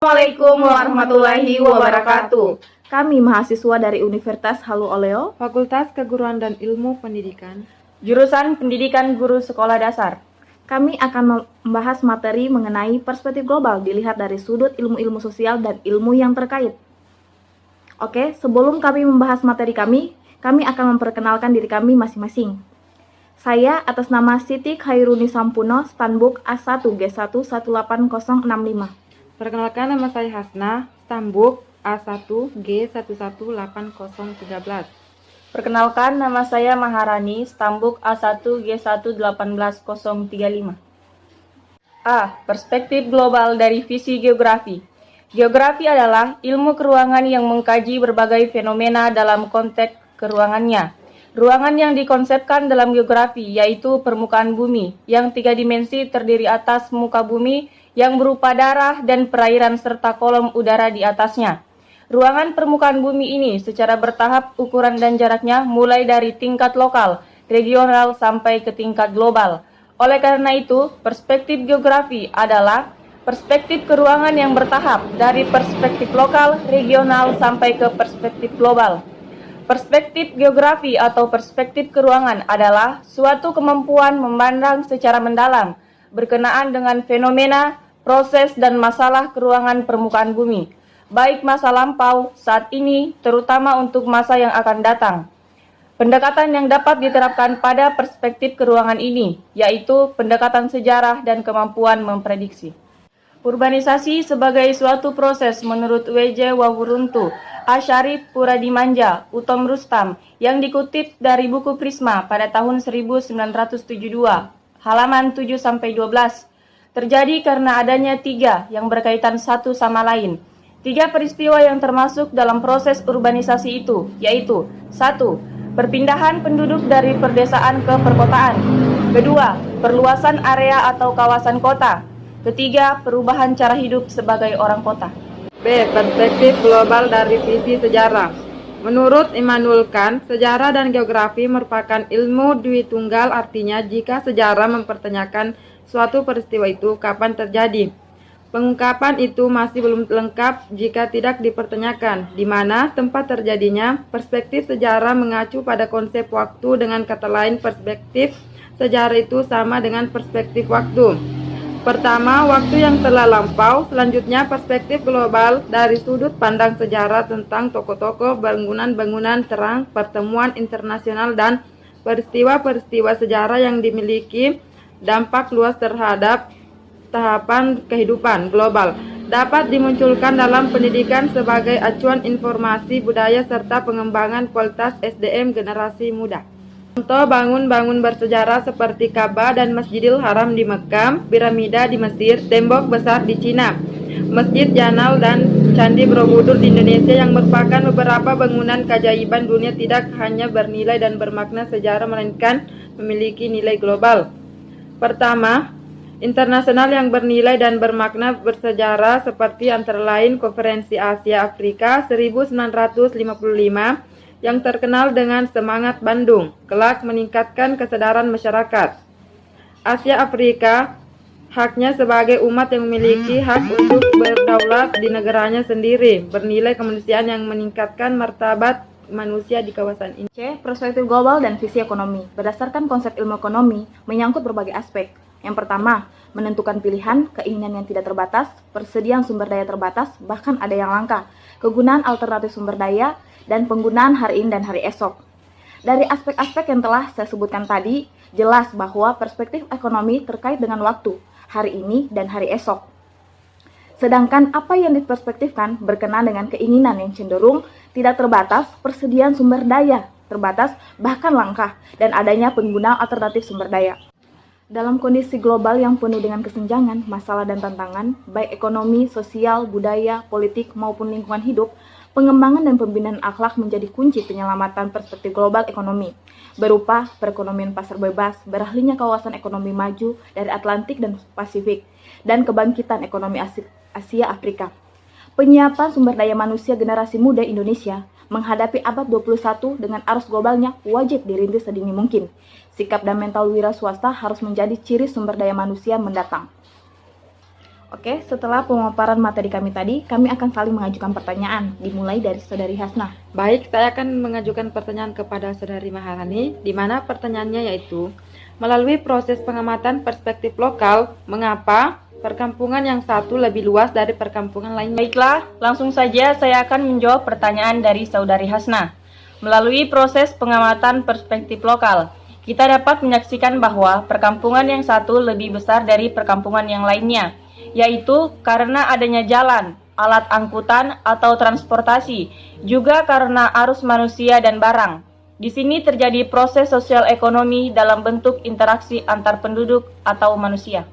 Assalamualaikum warahmatullahi wabarakatuh. Kami mahasiswa dari Universitas Halu Oleo, Fakultas Keguruan dan Ilmu Pendidikan, Jurusan Pendidikan Guru Sekolah Dasar. kami akan membahas materi mengenai perspektif global dilihat dari sudut ilmu-ilmu sosial dan ilmu yang terkait. Oke, sebelum kami membahas materi kami akan memperkenalkan diri kami masing-masing. Saya atas nama Siti Khairuni Sampuno, Stanbook A1G1180065. Perkenalkan, nama saya Hasna, Stambuk A1G1180013. Perkenalkan, nama saya Maharani, Stambuk A1G1180035. A. Perspektif global dari visi geografi. Geografi adalah ilmu keruangan yang mengkaji berbagai fenomena dalam konteks keruangannya. Ruangan yang dikonsepkan dalam geografi yaitu permukaan bumi, yang 3 dimensi terdiri atas muka bumi yang berupa darah dan perairan serta kolom udara di atasnya. Ruangan permukaan bumi ini secara bertahap ukuran dan jaraknya mulai dari tingkat lokal, regional sampai ke tingkat global. Oleh karena itu, perspektif geografi adalah perspektif keruangan yang bertahap dari perspektif lokal, regional sampai ke perspektif global. Perspektif geografi atau perspektif keruangan adalah suatu kemampuan memandang secara mendalam berkenaan dengan fenomena, proses, dan masalah keruangan permukaan bumi, baik masa lampau, saat ini, terutama untuk masa yang akan datang. Pendekatan yang dapat diterapkan pada perspektif keruangan ini, yaitu pendekatan sejarah dan kemampuan memprediksi. Urbanisasi sebagai suatu proses menurut W.J. Wawuruntu, Asyarif Puradimanja, Utom Rustam, yang dikutip dari buku Prisma pada tahun 1972, halaman 7-12, terjadi karena adanya 3 yang berkaitan satu sama lain. 3 peristiwa yang termasuk dalam proses urbanisasi itu, yaitu 1. Perpindahan penduduk dari perdesaan ke perkotaan. 2. Perluasan area atau kawasan kota. 3. Perubahan cara hidup sebagai orang kota. B. Perspektif global dari visi sejarah. Menurut Immanuel Kant, sejarah dan geografi merupakan ilmu dwitunggal, artinya jika sejarah mempertanyakan suatu peristiwa itu kapan terjadi. Pengungkapan itu masih belum lengkap jika tidak dipertanyakan di mana tempat terjadinya. Perspektif sejarah mengacu pada konsep waktu, dengan kata lain perspektif sejarah itu sama dengan perspektif waktu. Pertama, waktu yang telah lampau. Selanjutnya, perspektif global dari sudut pandang sejarah tentang tokoh-tokoh, bangunan-bangunan terang, pertemuan internasional, dan peristiwa-peristiwa sejarah yang dimiliki dampak luas terhadap tahapan kehidupan global. Dapat dimunculkan dalam pendidikan sebagai acuan informasi budaya serta pengembangan kualitas SDM generasi muda. Contoh bangun-bangun bersejarah seperti Ka'bah dan Masjidil Haram di Mekah, piramida di Mesir, tembok besar di Cina, Masjid Janal dan Candi Borobudur di Indonesia yang merupakan beberapa bangunan keajaiban dunia tidak hanya bernilai dan bermakna sejarah melainkan memiliki nilai global. Pertama, internasional yang bernilai dan bermakna bersejarah seperti antara lain Konferensi Asia Afrika 1955 yang terkenal dengan Semangat Bandung, kelak meningkatkan kesadaran masyarakat. Asia Afrika, haknya sebagai umat yang memiliki hak untuk berdaulat di negaranya sendiri, bernilai kemanusiaan yang meningkatkan martabat manusia di kawasan ini. C. Perspektif global dan visi ekonomi. Berdasarkan konsep ilmu ekonomi, menyangkut berbagai aspek. Yang pertama, menentukan pilihan, keinginan yang tidak terbatas, persediaan sumber daya terbatas, bahkan ada yang langka, kegunaan alternatif sumber daya, dan penggunaan hari ini dan hari esok. Dari aspek-aspek yang telah saya sebutkan tadi, jelas bahwa perspektif ekonomi terkait dengan waktu, hari ini dan hari esok. Sedangkan apa yang diperspektifkan berkenaan dengan keinginan yang cenderung tidak terbatas, persediaan sumber daya terbatas, bahkan langka, dan adanya penggunaan alternatif sumber daya. Dalam kondisi global yang penuh dengan kesenjangan, masalah dan tantangan, baik ekonomi, sosial, budaya, politik, maupun lingkungan hidup, pengembangan dan pembinaan akhlak menjadi kunci penyelamatan perspektif global ekonomi, berupa perekonomian pasar bebas, beralihnya kawasan ekonomi maju dari Atlantik dan Pasifik, dan kebangkitan ekonomi Asia Afrika. Penyiapan sumber daya manusia generasi muda Indonesia menghadapi abad 21 dengan arus globalnya wajib dirintis sedini mungkin. Sikap dan mental wira swasta harus menjadi ciri sumber daya manusia mendatang. Oke, setelah pemaparan materi kami tadi, kami akan saling mengajukan pertanyaan, dimulai dari Saudari Hasna. Baik, saya akan mengajukan pertanyaan kepada Saudari Maharani, di mana pertanyaannya yaitu, melalui proses pengamatan perspektif lokal, mengapa perkampungan yang satu lebih luas dari perkampungan lainnya? Baiklah, langsung saja saya akan menjawab pertanyaan dari Saudari Hasna. Melalui proses pengamatan perspektif lokal, kita dapat menyaksikan bahwa perkampungan yang satu lebih besar dari perkampungan yang lainnya, yaitu karena adanya jalan, alat angkutan atau transportasi, juga karena arus manusia dan barang. Di sini terjadi proses sosial ekonomi dalam bentuk interaksi antar penduduk atau manusia.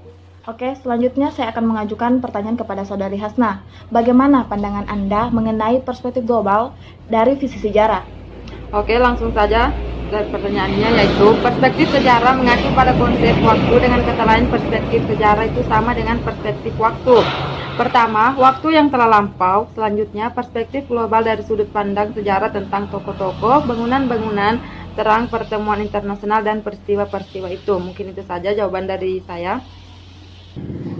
Oke, selanjutnya saya akan mengajukan pertanyaan kepada Saudari Hasna. Bagaimana pandangan Anda mengenai perspektif global dari visi sejarah? Oke, langsung saja dari pertanyaannya yaitu, perspektif sejarah mengacu pada konsep waktu, dengan kata lain perspektif sejarah itu sama dengan perspektif waktu. Pertama, waktu yang telah lampau. Selanjutnya, perspektif global dari sudut pandang sejarah tentang tokoh-tokoh, bangunan-bangunan, terang pertemuan internasional, dan peristiwa-peristiwa itu. Mungkin itu saja jawaban dari saya.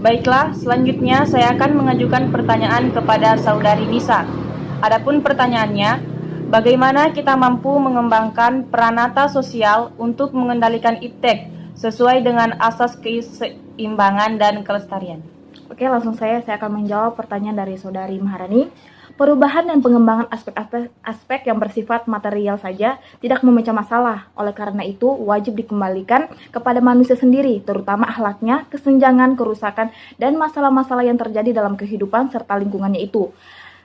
Baiklah, selanjutnya saya akan mengajukan pertanyaan kepada Saudari Nisa. Adapun pertanyaannya, bagaimana kita mampu mengembangkan peranata sosial untuk mengendalikan iptek sesuai dengan asas keseimbangan dan kelestarian? Oke, langsung saya akan menjawab pertanyaan dari Saudari Maharani. Perubahan dan pengembangan aspek yang bersifat material saja tidak memecah masalah. Oleh karena itu, wajib dikembalikan kepada manusia sendiri, terutama akhlaknya, kesenjangan, kerusakan, dan masalah-masalah yang terjadi dalam kehidupan serta lingkungannya itu.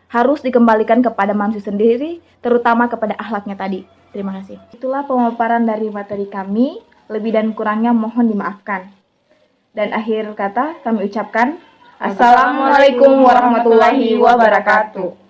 Harus dikembalikan kepada manusia sendiri, terutama kepada akhlaknya tadi. Terima kasih. Itulah pemaparan dari materi kami. Lebih dan kurangnya mohon dimaafkan. Dan akhir kata kami ucapkan Assalamualaikum warahmatullahi wabarakatuh.